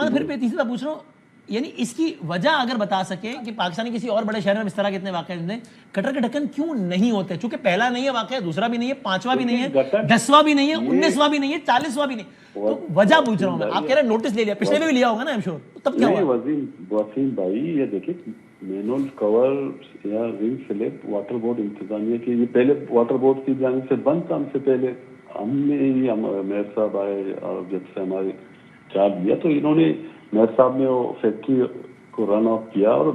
سلمان پھر تیسری بات پوچھ رہا ہوں، یعنی اس کی وجہ اگر بتا سکیں کہ پاکستانی کسی اور بڑے شہر میں اس طرح کے اتنے واقعات ہیں، کٹر کے ڈھکن کیوں نہیں ہوتے؟ چونکہ پہلا نہیں ہے واقعہ، دوسرا بھی نہیں ہے، پانچواں بھی نہیں ہے، 10واں بھی نہیں ہے، 19واں بھی نہیں ہے، 40واں بھی نہیں. تو وجہ پوچھ رہا ہوں میں. آپ کہہ رہے ہیں نوٹس لے لیا، پچھلے میں بھی لیا ہوگا نا، تب کیا ہوا؟ وسیم بھائی یہ دیکھیں مینول کور یا رنگ سلپ واٹر بورڈ انتظامیہ کی، یہ پہلے واٹر بورڈ کی جانب سے بند تھا. ہم سے پہلے ہم نے ہی میئر صاحب آئے اور جب سے ہمارے چارج لیا تو انہوں نے میئر صاحب نے وہ فیکٹری کو رن آف کیا اور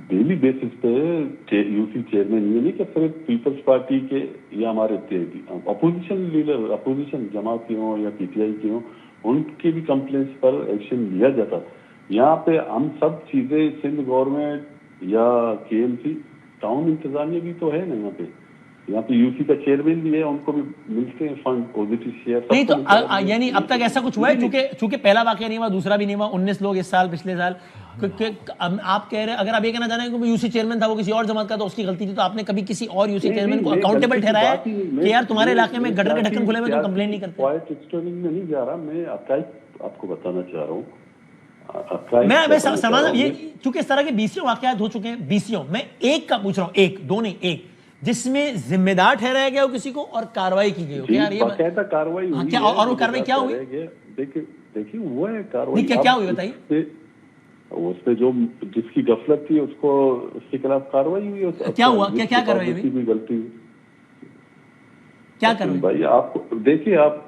ڈیلی بیسس پہ یو سی چیئرمین یہ نہیں کہ صرف پیپلز پارٹی کے یا ہمارے اپوزیشن لیڈر اپوزیشن جماعت کی ہوں یا پی ٹی آئی کی ہوں ان کی بھی کمپلینس پر ایکشن لیا جاتا. یہاں پہ ہم سب چیزیں سندھ گورنمنٹ یا کے ایم سی ٹاؤن انتظامیہ بھی تو ہے نا یہاں پہ یو سی کا چیئرمین بھی ہے، ان کو بھی ملتے ہیں فنڈ پوزیٹو شیئر. نہیں تو یعنی اب تک ایسا کچھ ہوا ہے؟ چونکہ پہلا واقعہ نہیں ہوا، دوسرا بھی نہیں ہوا، 19 لوگ اس سال پچھلے سال. آپ کہہ رہے ہیں، اگر آپ یہ کہنا چاہ رہے ہیں کہ یو سی چیئرمین تھا وہ کسی اور جماعت کا تو اس کی غلطی تھی، تو آپ نے کبھی کسی اور یو سی چیئرمین کو اکاؤنٹیبل ٹھہرایا کہ یار تمہارے علاقے میں گٹر کے ڈھکن کھلے ہوئے تم کمپلین نہیں کرتے؟ پوائنٹ اسٹورنگ میں نہیں جا رہا، میں آپ کو بتانا چاہ رہا ہوں. میں سلمان یہ چونکہ اس طرح کے 20 واقعات ہو چکے ہیں، 20 میں ایک کا پوچھ رہا ہوں، ایک دو نہیں، ایک جس میں ذمہ دار ٹھہرایا گیا ہو کسی کو اور کاروائی کی گئی ہو. باقاعدہ کاروائی ہوئی اور وہ کاروائی کیا ہوئی؟ دیکھیے وہ ہے کاروائی کیا ہوئی بتائیے. اس پہ جو جس کی غفلت تھی اس کے خلاف کاروائی ہوئی. کیا ہوا؟ کیا کاروائی ہوئی؟ کوئی غلطی کیا کاروائی بھائی آپ کو دیکھیے، آپ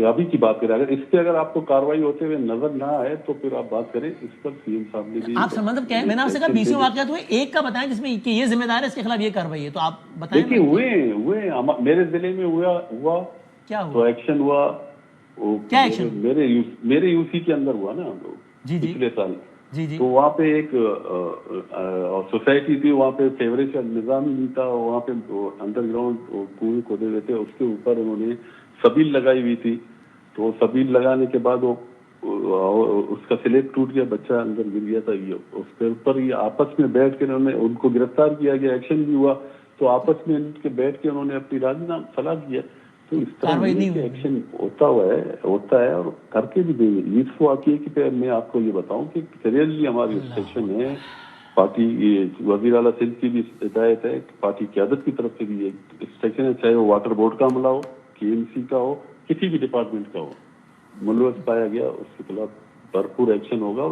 ابھی کی بات کریں، اگر اس پہ اگر آپ کو کاروائی ہوتے ہوئے نظر نہ آئے تو پھر آپ بات کریں اس پر. سی ایم صاحب نے بھی آپ سے مطلب کیا ہے؟ میں نے آپ سے کہا 20 واقعات ہوئے، ایک کا بتائیں جس میں کہ یہ ذمہ دار ہے، اس کے خلاف یہ کاروائی ہے، تو آپ بتائیں. دیکھیے ہوئے میرے ضلع میں ہوا کیا ہوا؟ تو ایکشن ہوا. کیا ایکشن؟ میرے یو سی کے اندر ہوا نا پچھلے سال. تو وہاں پہ ایک سوسائٹی تھی، وہاں پہ سیوریج کا نظام ہی نہیں تھا، وہاں پہ انڈر گراؤنڈ کنویں کھودے ہوئے تھے، اس کے اوپر انہوں نے سبیل لگائی ہوئی تھی. تو سبیل لگانے کے بعد وہ اس کا سلیب ٹوٹ گیا، بچہ اندر گر گیا تھا. اس کے اوپر یہ آپس میں بیٹھ کے انہوں نے ان کو گرفتار کیا گیا، ایکشن بھی ہوا. تو آپس میں ان کے بیٹھ کے انہوں نے اپنی رائے نام صلاح کیا. تو اس طرح ایکشن ہوتا ہے اور کر کے بھی دیں گے. اس واقعے کی میں آپ کو یہ بتاؤں کہ سیریسلی ہماری سیکشن ہے، پارٹی وزیر اعلیٰ سندھ کی بھی ہدایت ہے، پارٹی قیادت کی طرف سے بھی ایک سیکشن ہے، چاہے وہ واٹر بورڈ کا عملہ ہو، کے ایم سی کا ہو، کسی بھی ڈپارٹمنٹ کا ہو، ملوث پایا گیا اس کے خلاف بھرپور ایکشن ہوگا.